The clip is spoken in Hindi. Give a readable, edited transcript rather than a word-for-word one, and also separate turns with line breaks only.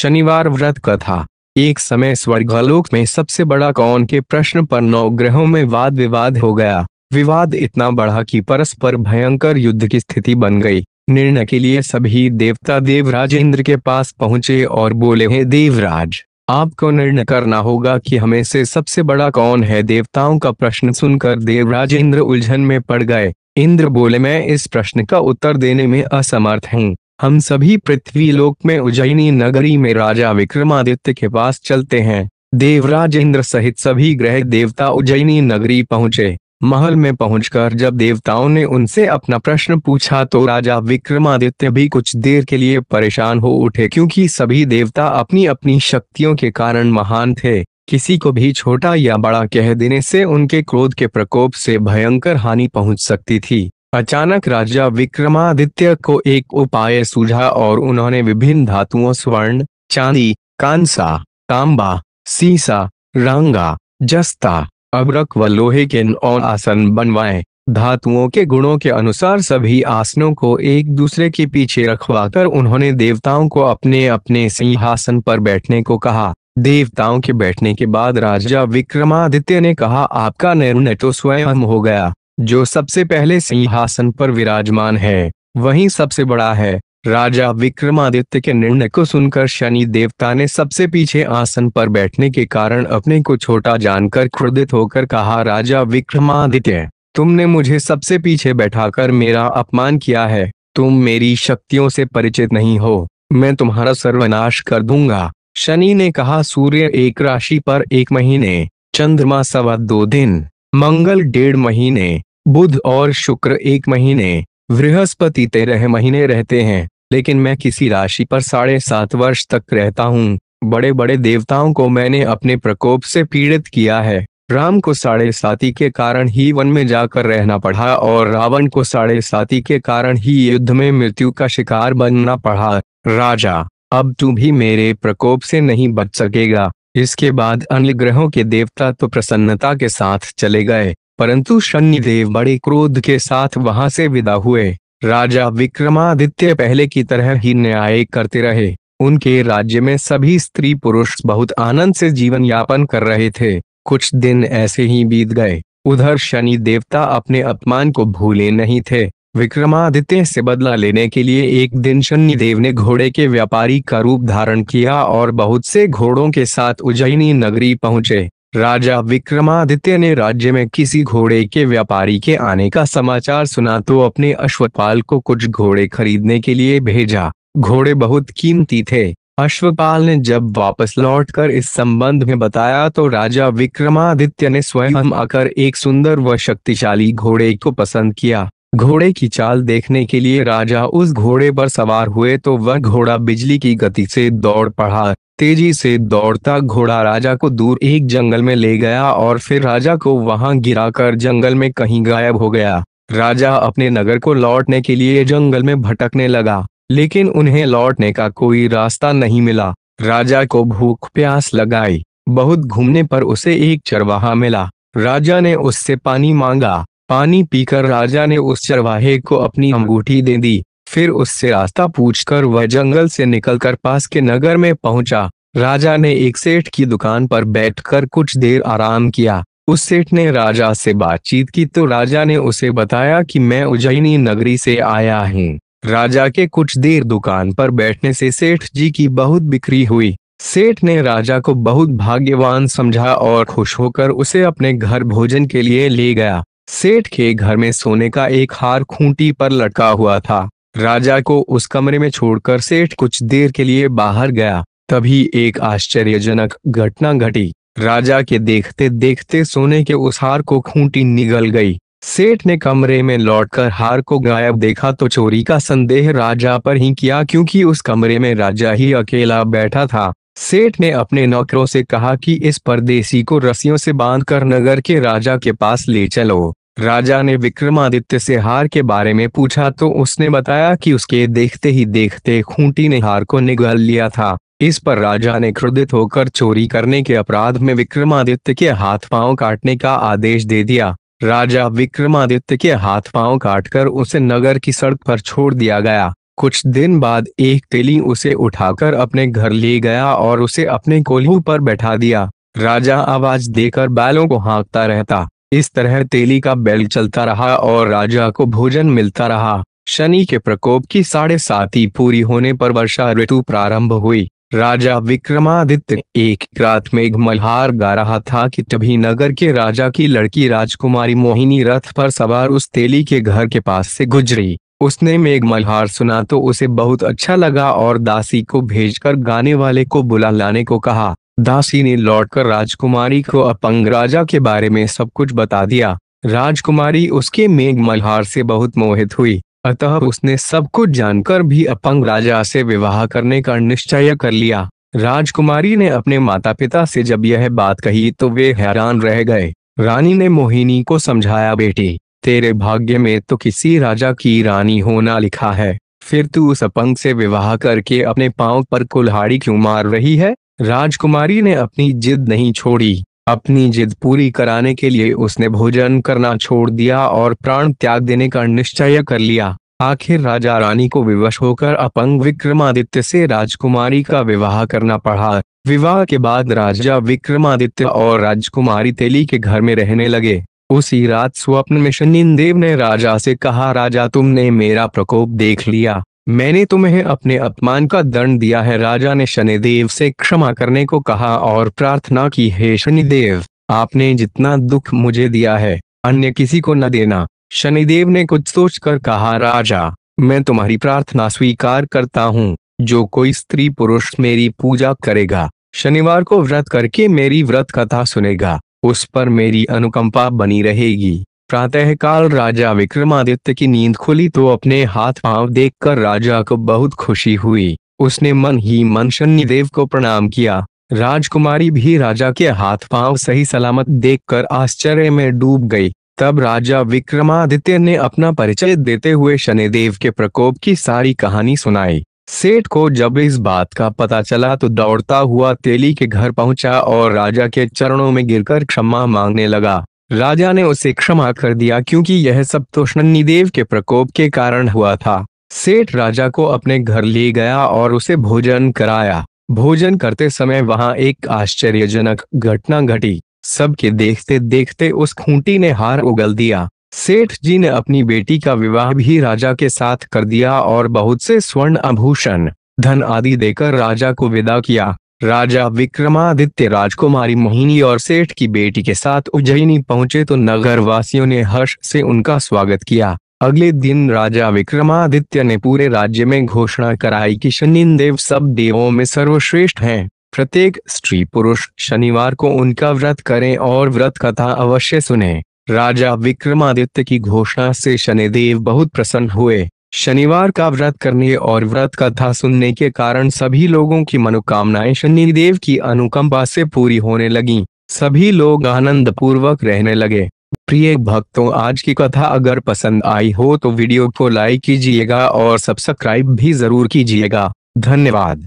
शनिवार व्रत कथा। एक समय स्वर्गलोक में सबसे बड़ा कौन के प्रश्न पर 9 ग्रहों में वाद विवाद हो गया। विवाद इतना बढ़ा कि परस्पर भयंकर युद्ध की स्थिति बन गई। निर्णय के लिए सभी देवता देवराज इंद्र के पास पहुंचे और बोले, हे देवराज, आपको निर्णय करना होगा कि हमें से सबसे बड़ा कौन है। देवताओं का प्रश्न सुनकर देवराज इंद्र उलझन में पड़ गए। इंद्र बोले, मैं इस प्रश्न का उत्तर देने में असमर्थ हूँ। हम सभी पृथ्वी लोक में उज्जैनी नगरी में राजा विक्रमादित्य के पास चलते हैं। देवराज इंद्र सहित सभी ग्रह देवता उज्जैनी नगरी पहुंचे। महल में पहुंचकर जब देवताओं ने उनसे अपना प्रश्न पूछा तो राजा विक्रमादित्य भी कुछ देर के लिए परेशान हो उठे, क्योंकि सभी देवता अपनी अपनी शक्तियों के कारण महान थे। किसी को भी छोटा या बड़ा कह देने से उनके क्रोध के प्रकोप से भयंकर हानि पहुंच सकती थी। अचानक राजा विक्रमादित्य को एक उपाय सूझा और उन्होंने विभिन्न धातुओं स्वर्ण, चांदी, कांसा, तांबा, सीसा, रांगा, जस्ता, अभ्रक व लोहे के 9 आसन बनवाए। धातुओं के गुणों के अनुसार सभी आसनों को एक दूसरे के पीछे रखवाकर उन्होंने देवताओं को अपने अपने सिंहासन पर बैठने को कहा। देवताओं के बैठने के बाद राजा विक्रमादित्य ने कहा, आपका निर्णय तो स्वयं हो गया। जो सबसे पहले सिंहासन पर विराजमान है वही सबसे बड़ा है। राजा विक्रमादित्य के निर्णय को सुनकर शनि देवता ने सबसे पीछे आसन पर बैठने के कारण अपने को छोटा जानकर क्रोधित होकर कहा, राजा विक्रमादित्य, तुमने मुझे सबसे पीछे बैठाकर मेरा अपमान किया है। तुम मेरी शक्तियों से परिचित नहीं हो। मैं तुम्हारा सर्वनाश कर दूंगा। शनि ने कहा, सूर्य एक राशि पर 1 महीने, चंद्रमा 2.25 दिन, मंगल 1.5 महीने, बुध और शुक्र 1 महीने, बृहस्पति 13 महीने रहते हैं, लेकिन मैं किसी राशि पर 7.5 वर्ष तक रहता हूँ। बड़े बड़े देवताओं को मैंने अपने प्रकोप से पीड़ित किया है। राम को 7.5 के कारण ही वन में जाकर रहना पड़ा और रावण को 7.5 के कारण ही युद्ध में मृत्यु का शिकार बनना पड़ा। राजा, अब तू भी मेरे प्रकोप से नहीं बच सकेगा। इसके बाद अन्य ग्रहों के देवता तो प्रसन्नता के साथ चले गए, परंतु शनिदेव बड़े क्रोध के साथ वहां से विदा हुए। राजा विक्रमादित्य पहले की तरह ही न्याय करते रहे। उनके राज्य में सभी स्त्री पुरुष बहुत आनंद से जीवन यापन कर रहे थे। कुछ दिन ऐसे ही बीत गए। उधर शनि देवता अपने अपमान को भूले नहीं थे। विक्रमादित्य से बदला लेने के लिए एक दिन शनिदेव ने घोड़े के व्यापारी का रूप धारण किया और बहुत से घोड़ों के साथ उज्जैनी नगरी पहुंचे। राजा विक्रमादित्य ने राज्य में किसी घोड़े के व्यापारी के आने का समाचार सुना तो अपने अश्वपाल को कुछ घोड़े खरीदने के लिए भेजा। घोड़े बहुत कीमती थे। अश्वपाल ने जब वापस लौटकर इस संबंध में बताया तो राजा विक्रमादित्य ने स्वयं आकर एक सुंदर व शक्तिशाली घोड़े को पसंद किया। घोड़े की चाल देखने के लिए राजा उस घोड़े पर सवार हुए तो वह घोड़ा बिजली की गति से दौड़ पड़ा। तेजी से दौड़ता घोड़ा राजा को दूर एक जंगल में ले गया और फिर राजा को वहां गिराकर जंगल में कहीं गायब हो गया। राजा अपने नगर को लौटने के लिए जंगल में भटकने लगा, लेकिन उन्हें लौटने का कोई रास्ता नहीं मिला। राजा को भूख प्यास लगाई। बहुत घूमने पर उसे एक चरवाहा मिला। राजा ने उससे पानी मांगा। पानी पीकर राजा ने उस चरवाहे को अपनी अंगूठी दे दी। फिर उससे रास्ता पूछकर वह जंगल से निकलकर पास के नगर में पहुंचा। राजा ने एक सेठ की दुकान पर बैठकर कुछ देर आराम किया। उस सेठ ने राजा से बातचीत की तो राजा ने उसे बताया कि मैं उज्जैनी नगरी से आया हूँ। राजा के कुछ देर दुकान पर बैठने से सेठ जी की बहुत बिक्री हुई। सेठ ने राजा को बहुत भाग्यवान समझा और खुश होकर उसे अपने घर भोजन के लिए ले गया। सेठ के घर में सोने का एक हार खूंटी पर लटका हुआ था। राजा को उस कमरे में छोड़कर सेठ कुछ देर के लिए बाहर गया। तभी एक आश्चर्यजनक घटना घटी। राजा के देखते देखते सोने के उस हार को खूंटी निगल गई। सेठ ने कमरे में लौटकर हार को गायब देखा तो चोरी का संदेह राजा पर ही किया, क्योंकि उस कमरे में राजा ही अकेला बैठा था। सेठ ने अपने नौकरों से कहा कि इस परदेसी को रस्सियों से बांधकर नगर के राजा के पास ले चलो। राजा ने विक्रमादित्य से हार के बारे में पूछा तो उसने बताया कि उसके देखते ही देखते खूंटी ने हार को निगल लिया था। इस पर राजा ने क्रोधित होकर चोरी करने के अपराध में विक्रमादित्य के हाथ पांव काटने का आदेश दे दिया। राजा विक्रमादित्य के हाथ पांव काटकर उसे नगर की सड़क पर छोड़ दिया गया। कुछ दिन बाद एक तेली उसे उठाकर अपने घर ले गया और उसे अपने कोल्हू पर बैठा दिया। राजा आवाज देकर बैलों को हाँकता रहता। इस तरह तेली का बैल चलता रहा और राजा को भोजन मिलता रहा। शनि के प्रकोप की 7.5 पूरी होने पर वर्षा ऋतु प्रारंभ हुई। राजा विक्रमादित्य एक रात मेघ मल्हार गा रहा था कि तभी नगर के राजा की लड़की राजकुमारी मोहिनी रथ पर सवार उस तेली के घर के पास से गुजरी। उसने मेघ मल्हार सुना तो उसे बहुत अच्छा लगा और दासी को भेजकर गाने वाले को बुला लाने को कहा। दासी ने लौटकर राजकुमारी को अपंग राजा के बारे में सब कुछ बता दिया। राजकुमारी उसके मेघ मल्हार से बहुत मोहित हुई, अतः उसने सब कुछ जानकर भी अपंग राजा से विवाह करने का निश्चय कर लिया। राजकुमारी ने अपने माता पिता से जब यह बात कही तो वे हैरान रह गए। रानी ने मोहिनी को समझाया, बेटी तेरे भाग्य में तो किसी राजा की रानी होना लिखा है, फिर तू उस अपंग से विवाह करके अपने पांव पर कुल्हाड़ी क्यों मार रही है। राजकुमारी ने अपनी जिद नहीं छोड़ी। अपनी जिद पूरी कराने के लिए उसने भोजन करना छोड़ दिया और प्राण त्याग देने का निश्चय कर लिया। आखिर राजा रानी को विवश होकर अपंग विक्रमादित्य से राजकुमारी का विवाह करना पड़ा। विवाह के बाद राजा विक्रमादित्य और राजकुमारी तेली के घर में रहने लगे। उसी रात स्वप्न में शनिदेव ने राजा से कहा, राजा तुमने मेरा प्रकोप देख लिया, मैंने तुम्हें अपने अपमान का दंड दिया है। राजा ने शनिदेव से क्षमा करने को कहा और प्रार्थना की, हे शनिदेव आपने जितना दुख मुझे दिया है अन्य किसी को न देना। शनिदेव ने कुछ सोचकर कहा, राजा मैं तुम्हारी प्रार्थना स्वीकार करता हूँ। जो कोई स्त्री पुरुष मेरी पूजा करेगा, शनिवार को व्रत करके मेरी व्रत कथा सुनेगा, उस पर मेरी अनुकंपा बनी रहेगी। प्रातःकाल राजा विक्रमादित्य की नींद खुली तो अपने हाथ पांव देखकर राजा को बहुत खुशी हुई। उसने मन ही मन शनिदेव को प्रणाम किया। राजकुमारी भी राजा के हाथ पांव सही सलामत देखकर आश्चर्य में डूब गई। तब राजा विक्रमादित्य ने अपना परिचय देते हुए शनिदेव के प्रकोप की सारी कहानी सुनाई। सेठ को जब इस बात का पता चला तो दौड़ता हुआ तेली के घर पहुंचा और राजा के चरणों में गिरकर क्षमा मांगने लगा। राजा ने उसे क्षमा कर दिया क्योंकि यह सब तो शनिदेव के प्रकोप के कारण हुआ था। सेठ राजा को अपने घर ले गया और उसे भोजन कराया। भोजन करते समय वहां एक आश्चर्यजनक घटना घटी। सबके देखते देखते उस खूंटी ने हार उगल दिया। सेठ जी ने अपनी बेटी का विवाह भी राजा के साथ कर दिया और बहुत से स्वर्ण आभूषण धन आदि देकर राजा को विदा किया। राजा विक्रमादित्य राजकुमारी मोहिनी और सेठ की बेटी के साथ उज्जैनी पहुंचे तो नगर वासियों ने हर्ष से उनका स्वागत किया। अगले दिन राजा विक्रमादित्य ने पूरे राज्य में घोषणा कराई कि शनिदेव सब देवों में सर्वश्रेष्ठ हैं। प्रत्येक स्त्री पुरुष शनिवार को उनका व्रत करें और व्रत कथा अवश्य सुने। राजा विक्रमादित्य की घोषणा से शनिदेव बहुत प्रसन्न हुए। शनिवार का व्रत करने और व्रत कथा सुनने के कारण सभी लोगों की मनोकामनाएं शनिदेव की अनुकंपा से पूरी होने लगीं। सभी लोग आनंद पूर्वक रहने लगे। प्रिय भक्तों, आज की कथा अगर पसंद आई हो तो वीडियो को लाइक कीजिएगा और सब्सक्राइब भी जरूर कीजिएगा। धन्यवाद।